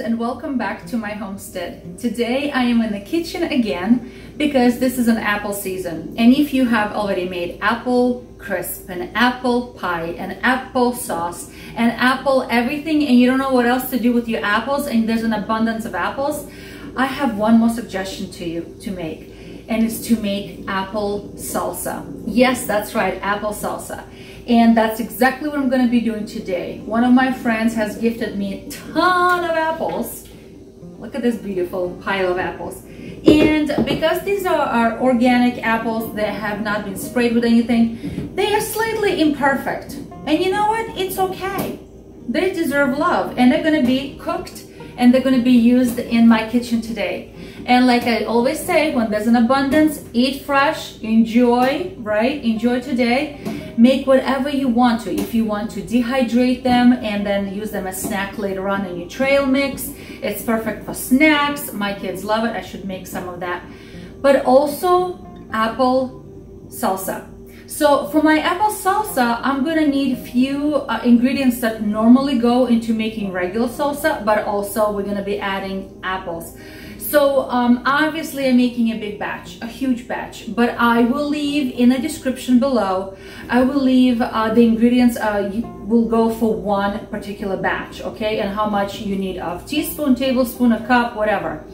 and welcome back to my homestead. Today I am in the kitchen again because this is an apple season, and if you have already made apple crisp, an apple pie, an apple sauce, an apple everything, and you don't know what else to do with your apples and there's an abundance of apples, I have one more suggestion to you to make, and it's to make apple salsa. Yes, that's right, apple salsa. And that's exactly what I'm going to be doing today. One of my friends has gifted me a ton of apples. Look at this beautiful pile of apples. And because these are organic apples that have not been sprayed with anything, they are slightly imperfect. And you know what? It's okay. They deserve love, and they're going to be cooked and they're going to be used in my kitchen today. And like I always say, when there's an abundance, eat fresh, enjoy, right? Enjoy today. Make whatever you want to. If you want to dehydrate them and then use them as snack later on in your trail mix, it's perfect for snacks. My kids love it. I should make some of that. But also apple salsa. So for my apple salsa, I'm gonna need a few ingredients that normally go into making regular salsa, but also we're gonna be adding apples. So obviously I'm making a big batch, a huge batch, but I will leave in the description below, I will leave the ingredients will go for one particular batch, okay? And how much you need of teaspoon, tablespoon, a cup, whatever.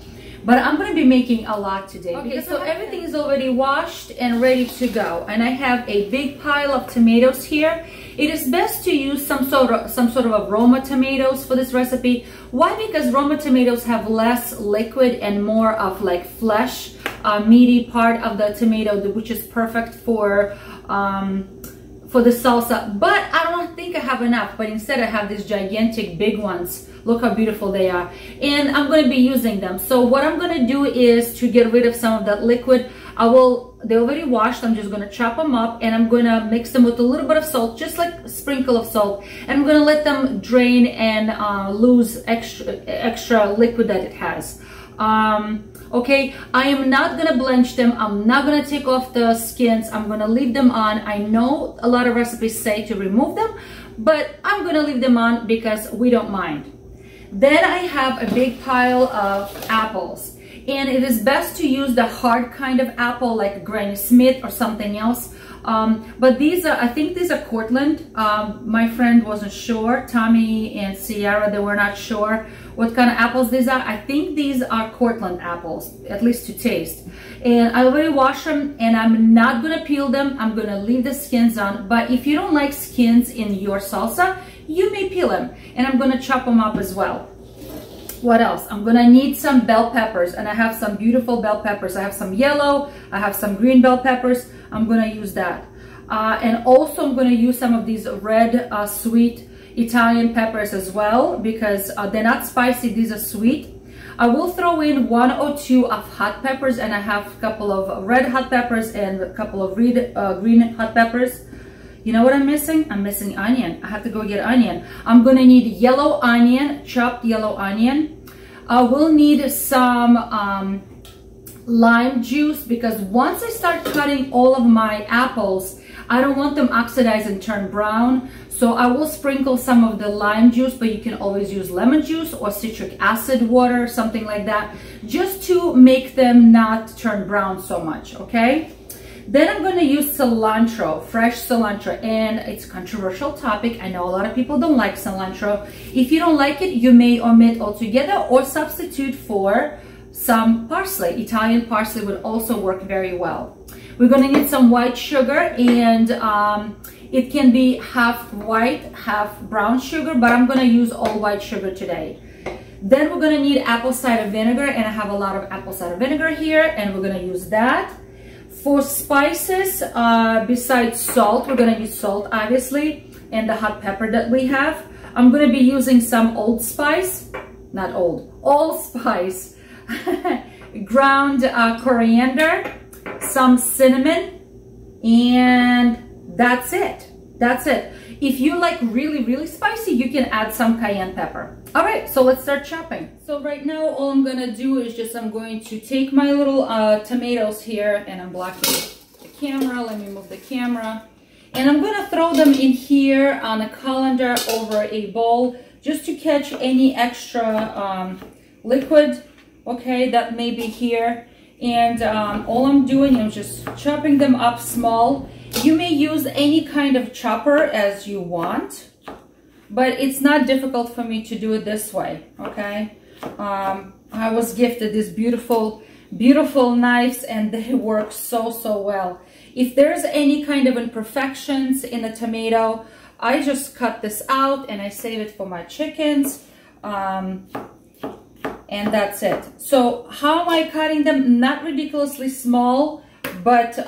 But I'm going to be making a lot today. Okay, so everything is already washed and ready to go. And I have a big pile of tomatoes here. It is best to use some sort of Roma tomatoes for this recipe. Why? Because Roma tomatoes have less liquid and more of like flesh, meaty part of the tomato, which is perfect for the salsa. But I don't think I have enough, but instead I have these gigantic big ones. Look how beautiful they are. And I'm going to be using them. So what I'm going to do is to get rid of some of that liquid, they're already washed. I'm just going to chop them up and I'm going to mix them with a little bit of salt, just like a sprinkle of salt. And I'm going to let them drain and lose extra liquid that it has. Okay, I am not going to blanch them. I'm not going to take off the skins. I'm going to leave them on. I know a lot of recipes say to remove them, but I'm going to leave them on because we don't mind. Then I have a big pile of apples, and it is best to use the hard kind of apple like Granny Smith or something else. But these are, I think these are Cortland. My friend wasn't sure. Tommy and Sierra, they were not sure what kind of apples these are. I think these are Cortland apples, at least to taste. And I already washed them, and I'm not gonna peel them. I'm gonna leave the skins on. But if you don't like skins in your salsa, you may peel them, and I'm gonna chop them up as well. What else? I'm gonna need some bell peppers, and I have some beautiful bell peppers. I have some yellow, I have some green bell peppers. I'm gonna use that. And also I'm gonna use some of these red sweet Italian peppers as well, because they're not spicy, these are sweet. I will throw in 1 or 2 of hot peppers, and I have a couple of red hot peppers and a couple of green hot peppers. You know what I'm missing? I'm missing onion. I have to go get onion. I'm gonna need yellow onion, chopped yellow onion. I will need some lime juice, because once I start cutting all of my apples, I don't want them oxidized and turn brown. So I will sprinkle some of the lime juice, but you can always use lemon juice or citric acid water, something like that, just to make them not turn brown so much, okay? Then I'm going to use cilantro, fresh cilantro, and it's a controversial topic. I know a lot of people don't like cilantro. If you don't like it, you may omit altogether or substitute for some parsley. Italian parsley would also work very well. We're going to need some white sugar, and it can be half white, half brown sugar, but I'm going to use all white sugar today. Then we're going to need apple cider vinegar, and I have a lot of apple cider vinegar here, and we're going to use that. For spices, besides salt, we're going to use salt, obviously, and the hot pepper that we have. I'm going to be using some allspice, allspice, ground coriander, some cinnamon, and that's it. That's it. If you like really, really spicy, you can add some cayenne pepper. All right, so let's start chopping. So right now, all I'm gonna do is I'm going to take my little tomatoes here, and I'm blocking the camera. Let me move the camera. And I'm gonna throw them in here on a colander over a bowl, just to catch any extra liquid, okay, that may be here. And all I'm doing, I'm just chopping them up small. You may use any kind of chopper as you want, but it's not difficult for me to do it this way, okay? I was gifted these beautiful knives, and they work so well. If there's any kind of imperfections in the tomato, I just cut this out and I save it for my chickens. And that's it. So how am I cutting them? Not ridiculously small, but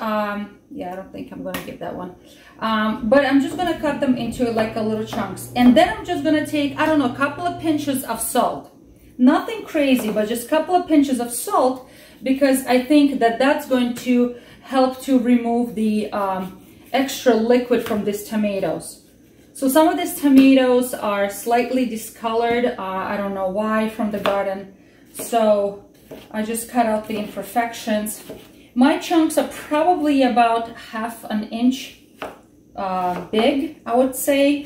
yeah, I don't think I'm gonna get that one. But I'm just gonna cut them into like a little chunks. And then I'm just gonna take, I don't know, a couple of pinches of salt. Nothing crazy, but just a couple of pinches of salt, because I think that that's going to help to remove the extra liquid from these tomatoes. So some of these tomatoes are slightly discolored. I don't know why, from the garden. So I just cut out the imperfections. My chunks are probably about ½ an inch big, I would say.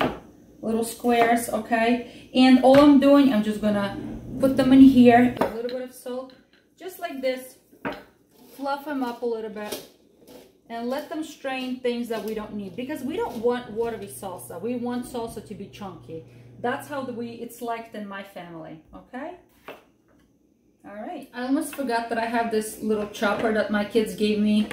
Little squares, okay? And all I'm doing, I'm just gonna put them in here. A little bit of salt, just like this. Fluff them up a little bit. And let them strain things that we don't need, because we don't want watery salsa. We want salsa to be chunky. That's how it's liked in my family, okay? All right. I almost forgot that I have this little chopper that my kids gave me.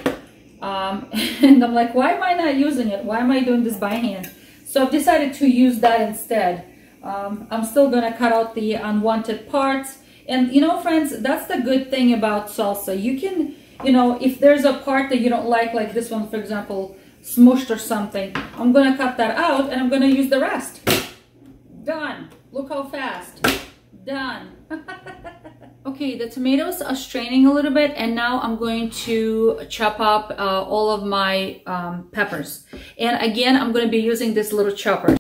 And I'm like, why am I not using it? Why am I doing this by hand? So I've decided to use that instead. I'm still gonna cut out the unwanted parts. And you know, friends, that's the good thing about salsa. You can, you know, if there's a part that you don't like this one, for example, smushed or something, I'm gonna cut that out and I'm gonna use the rest. Done. Look how fast. Done. Okay, the tomatoes are straining a little bit, and now I'm going to chop up all of my peppers. And again, I'm going to be using this little chopper.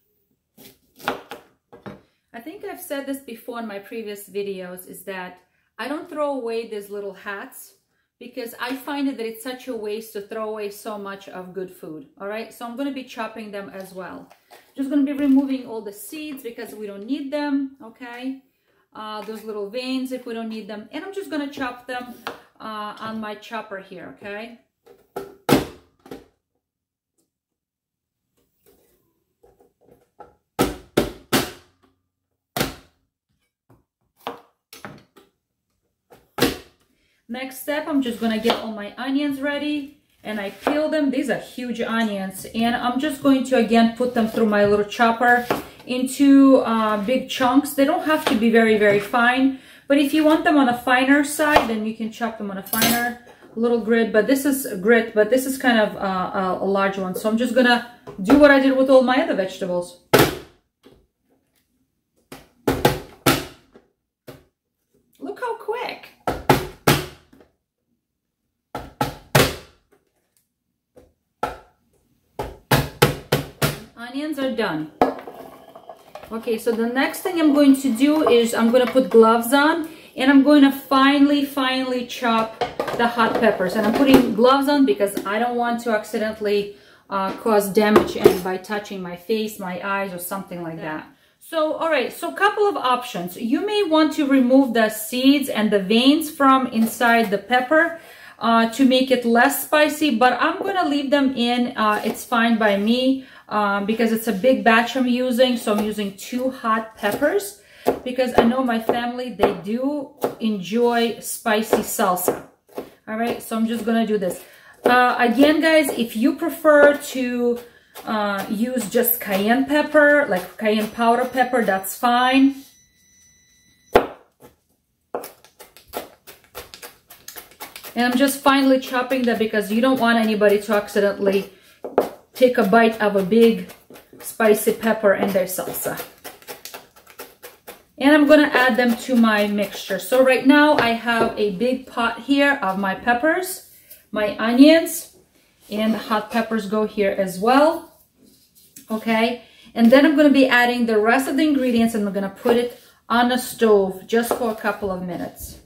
I think I've said this before in my previous videos, is that I don't throw away these little hats, because I find that it's such a waste to throw away so much of good food. All right, so I'm going to be chopping them as well. Just going to be removing all the seeds because we don't need them, okay? Those little veins if we don't need them. And I'm just going to chop them on my chopper here, okay? Next step, I'm just going to get all my onions ready, and I peel them. These are huge onions, and I'm just going to again put them through my little chopper into big chunks. They don't have to be very fine, but if you want them on a finer side, then you can chop them on a finer little grit. But this is kind of a large one, so I'm just gonna do what I did with all my other vegetables. Look how quick. Onions are done. Okay, so the next thing I'm going to do is I'm going to put gloves on, and I'm going to finely chop the hot peppers. And I'm putting gloves on because I don't want to accidentally cause damage by touching my face, my eyes, or something like that. So, all right, so a couple of options. You may want to remove the seeds and the veins from inside the pepper to make it less spicy, but I'm going to leave them in. It's fine by me. Because it's a big batch I'm using, so I'm using 2 hot peppers, because I know my family, they do enjoy spicy salsa. All right, so I'm just gonna do this. Again, guys, if you prefer to use just cayenne pepper, like cayenne powder pepper, that's fine. And I'm just finely chopping that because you don't want anybody to accidentally take a bite of a big spicy pepper in their salsa. And I'm gonna add them to my mixture. So right now I have a big pot here of my peppers, my onions, and the hot peppers go here as well. Okay, and then I'm gonna be adding the rest of the ingredients, and I'm gonna put it on the stove just for a couple of minutes.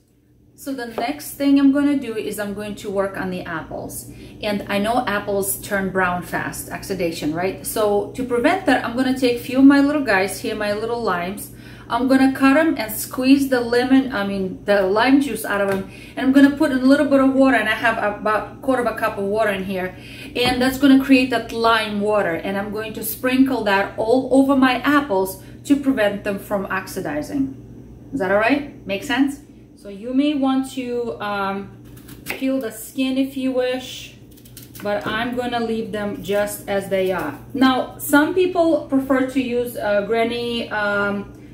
So the next thing I'm going to do is I'm going to work on the apples. And I know apples turn brown fast, oxidation, right? So to prevent that, I'm going to take a few of my little guys here, my little limes. I'm gonna cut them and squeeze the lime juice out of them, and I'm gonna put a little bit of water, and I have about 1/4 cup of water in here, and that's gonna create that lime water, and I'm going to sprinkle that all over my apples to prevent them from oxidizing. Is that all right? Make sense? So you may want to peel the skin if you wish, but I'm gonna leave them just as they are. Now, some people prefer to use Granny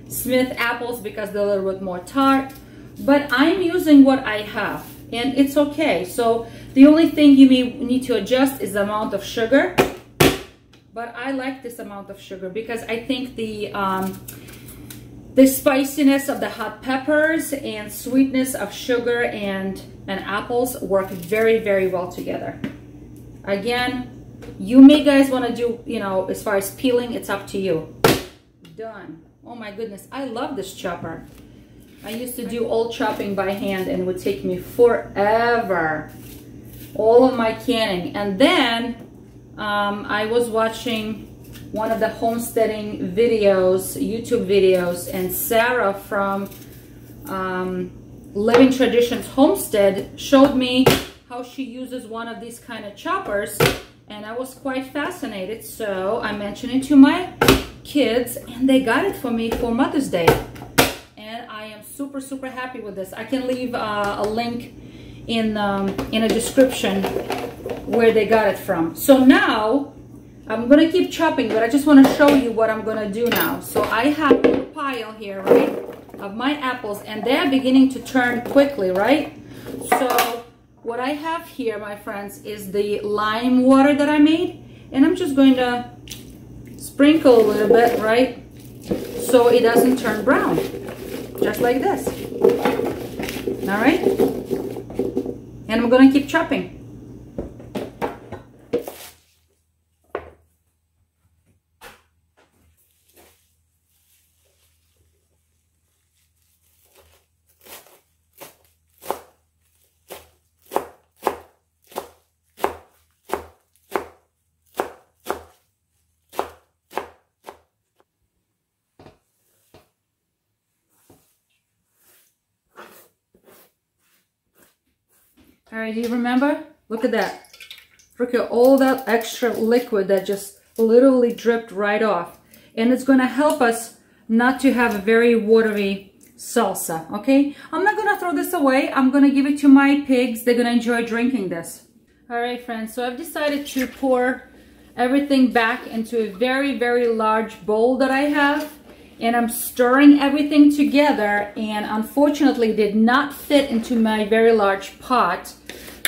Smith apples because they're a little bit more tart, but I'm using what I have, and it's okay. So the only thing you may need to adjust is the amount of sugar, but I like this amount of sugar because I think the spiciness of the hot peppers and sweetness of sugar and apples work very, very well together. Again, you may guys want to do, you know, as far as peeling, it's up to you. Done. Oh my goodness, I love this chopper. I used to do all chopping by hand and it would take me forever. All of my canning. And then I was watching one of the homesteading videos, YouTube videos, and Sarah from Living Traditions Homestead showed me how she uses one of these kind of choppers, and I was quite fascinated. So I mentioned it to my kids, and they got it for me for Mother's Day, and I am super, super happy with this. I can leave a link in a description where they got it from. So now I'm gonna keep chopping, but I just want to show you what I'm gonna do now. So I have a pile here, right, of my apples, and they're beginning to turn quickly, right? So what I have here, my friends, is the lime water that I made, and I'm just going to sprinkle a little bit, right, so it doesn't turn brown, just like this. All right, and I'm gonna keep chopping. All right, do you remember? Look at that. Look at all that extra liquid that just literally dripped right off. And it's gonna help us not to have a very watery salsa, okay? I'm not gonna throw this away. I'm gonna give it to my pigs. They're gonna enjoy drinking this. All right, friends, so I've decided to pour everything back into a very, very large bowl that I have. And I'm stirring everything together, and unfortunately did not fit into my very large pot.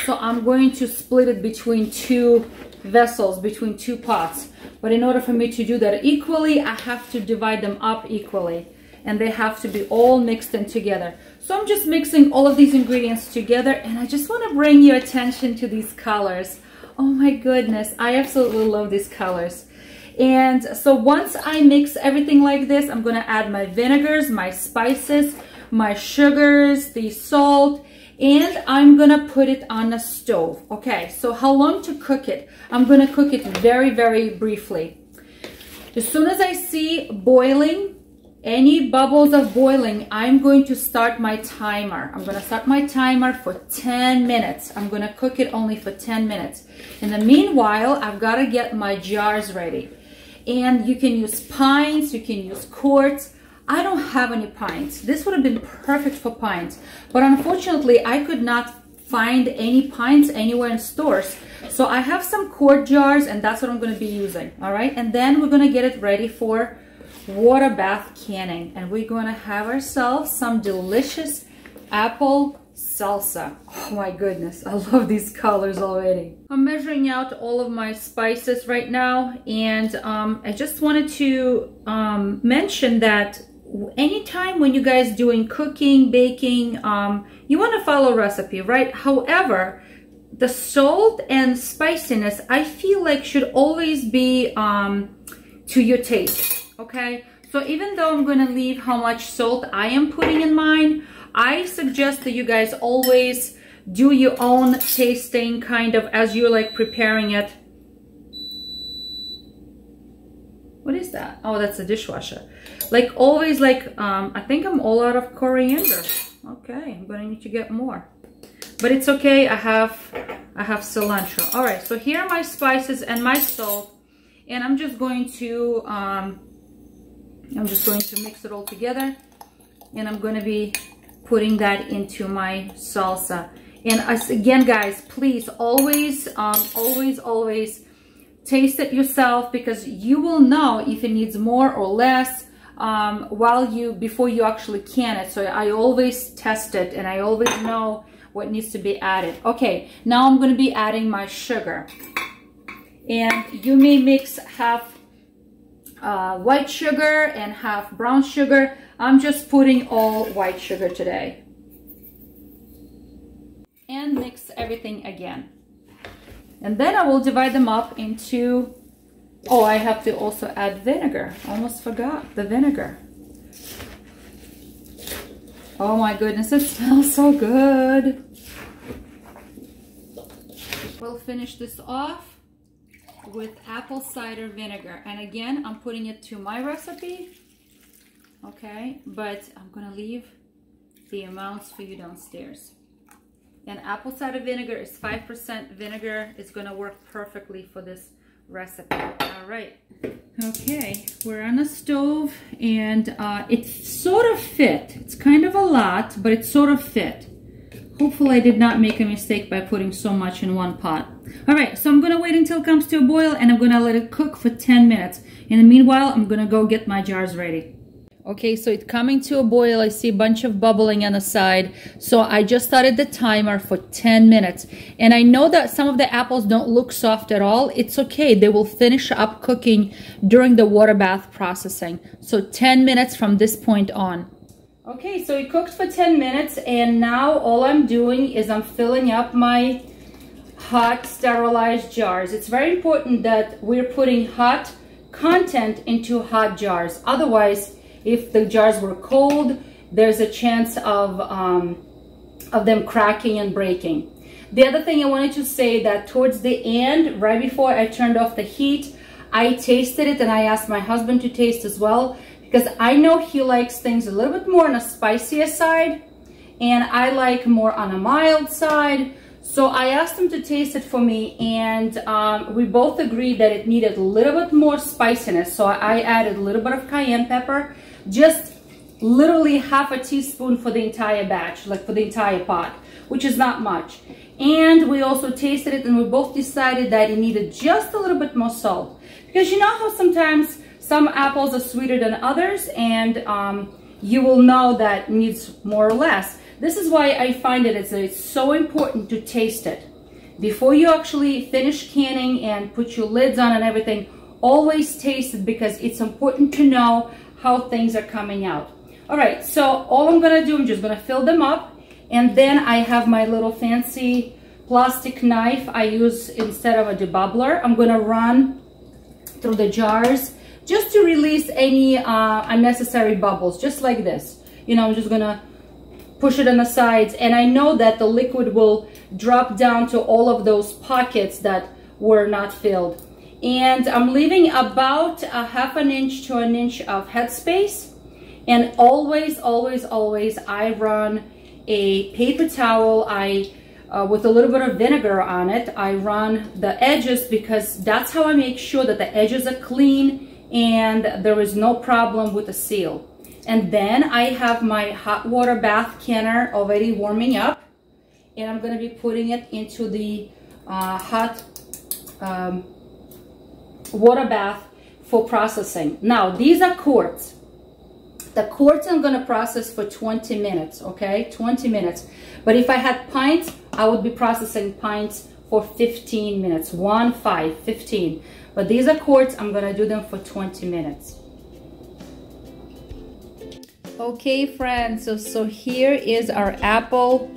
So I'm going to split it between two vessels, between two pots. But in order for me to do that equally, I have to divide them up equally. And they have to be all mixed in together. So I'm just mixing all of these ingredients together, and I just want to bring your attention to these colors. Oh my goodness, I absolutely love these colors. And so once I mix everything like this, I'm gonna add my vinegars, my spices, my sugars, the salt, and I'm gonna put it on the stove. Okay, so how long to cook it? I'm gonna cook it very, very briefly. As soon as I see boiling, any bubbles of boiling, I'm going to start my timer. I'm gonna start my timer for 10 minutes. I'm gonna cook it only for 10 minutes. In the meanwhile, I've gotta get my jars ready. And you can use pints, you can use quarts. I don't have any pints. This would have been perfect for pints, but unfortunately I could not find any pints anywhere in stores. So I have some quart jars, and that's what I'm going to be using. All right, and then we're going to get it ready for water bath canning, and we're going to have ourselves some delicious apple salsa. Oh my goodness, I love these colors already. I'm measuring out all of my spices right now, and I just wanted to mention that anytime when you guys doing cooking, baking, you want to follow recipe, right? However, the salt and spiciness, I feel like should always be to your taste, okay? So even though I'm going to leave how much salt I am putting in mine, I suggest that you guys always do your own tasting kind of as you're like preparing it. What is that? Oh, that's a dishwasher. Like always, like, I think I'm all out of coriander. Okay, I'm gonna need to get more. But it's okay, I have cilantro. All right, so here are my spices and my salt. And I'm just going to mix it all together. And I'm gonna be putting that into my salsa. And again, guys, please always taste it yourself, because you will know if it needs more or less before you actually can it. So I always test it, and I always know what needs to be added. Okay, now I'm going to be adding my sugar, and you may mix half white sugar and half brown sugar. I'm just putting all white sugar today. And mix everything again. And then I will divide them up into, oh, I have to also add vinegar. Almost forgot the vinegar. Oh my goodness, it smells so good. We'll finish this off with apple cider vinegar. And again, I'm putting it to my recipe. Okay, but I'm gonna leave the amounts for you downstairs. And apple cider vinegar is 5% vinegar. It's gonna work perfectly for this recipe. All right. Okay, we're on the stove, and it sort of fit. It's kind of a lot, but it sort of fit. Hopefully I did not make a mistake by putting so much in one pot. All right, so I'm gonna wait until it comes to a boil, and I'm gonna let it cook for 10 minutes. In the meanwhile, I'm gonna go get my jars ready. Okay, so it's coming to a boil. I see a bunch of bubbling on the side. So I just started the timer for 10 minutes. And I know that some of the apples don't look soft at all. It's okay. They will finish up cooking during the water bath processing. So 10 minutes from this point on. Okay, so it cooked for 10 minutes. And now all I'm doing is I'm filling up my hot sterilized jars. It's very important that we're putting hot content into hot jars. Otherwise, if the jars were cold, there's a chance of them cracking and breaking. The other thing I wanted to say, that towards the end, right before I turned off the heat, I tasted it, and I asked my husband to taste as well, because I know he likes things a little bit more on a spicier side, and I like more on a mild side. So I asked him to taste it for me, and we both agreed that it needed a little bit more spiciness. So I added a little bit of cayenne pepper, just literally half a teaspoon for the entire batch, like for the entire pot, which is not much. And we also tasted it, and we both decided that it needed just a little bit more salt. Because you know how sometimes some apples are sweeter than others, and you will know that needs more or less. This is why I find that it's so important to taste it. Before you actually finish canning and put your lids on and everything, always taste it, because it's important to know how things are coming out. All right, so all I'm gonna do, I'm just gonna fill them up, and then I have my little fancy plastic knife I use instead of a debubbler. I'm gonna run through the jars just to release any unnecessary bubbles, just like this. You know, I'm just gonna push it on the sides, and I know that the liquid will drop down to all of those pockets that were not filled. And I'm leaving about a half an inch to an inch of headspace. And always, always, always, I run a paper towel. With a little bit of vinegar on it, I run the edges, because that's how I make sure that the edges are clean and there is no problem with the seal. And then I have my hot water bath canner already warming up, and I'm going to be putting it into the hot water bath for processing. Now, these are quarts. The quarts I'm going to process for 20 minutes, okay? 20 minutes. But if I had pints, I would be processing pints for 15 minutes. 15. But these are quarts. I'm going to do them for 20 minutes. Okay, friends, so here is our apple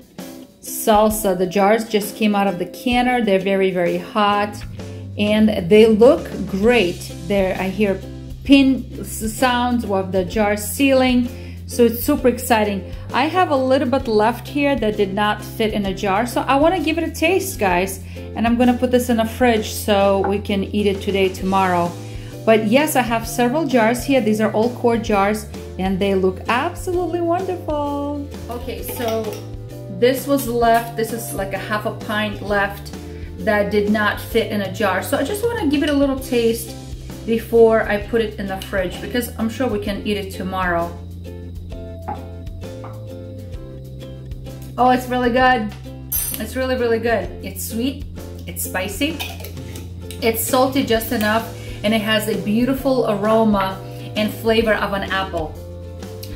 salsa. The jars just came out of the canner. They're very, very hot, and they look great. There, I hear pin sounds of the jar sealing, so it's super exciting. I have a little bit left here that did not fit in a jar, so I want to give it a taste, guys, and I'm gonna put this in the fridge so we can eat it today, tomorrow. But yes, I have several jars here. These are all quart jars and they look absolutely wonderful. Okay, so this was left. This is like a half a pint left that did not fit in a jar. So I just want to give it a little taste before I put it in the fridge because I'm sure we can eat it tomorrow. Oh, it's really good. It's really, really good. It's sweet, it's spicy, it's salty just enough, and it has a beautiful aroma and flavor of an apple.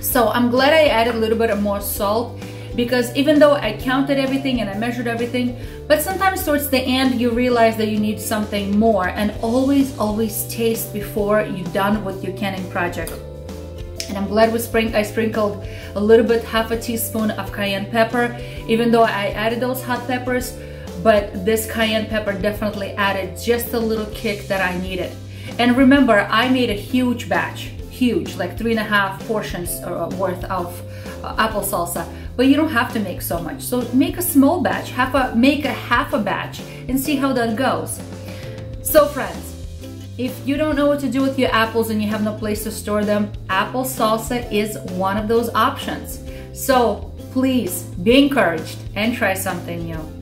So I'm glad I added a little bit of more salt because even though I counted everything and I measured everything, but sometimes towards the end you realize that you need something more, and always taste before you're done with your canning project. And I'm glad I sprinkled a little bit, half a teaspoon of cayenne pepper, even though I added those hot peppers, but this cayenne pepper definitely added just a little kick that I needed. And remember, I made a huge batch, huge, like 3.5 portions worth of apple salsa, but you don't have to make so much. So make a small batch, make a half a batch and see how that goes. So friends, if you don't know what to do with your apples and you have no place to store them, apple salsa is one of those options. So please be encouraged and try something new.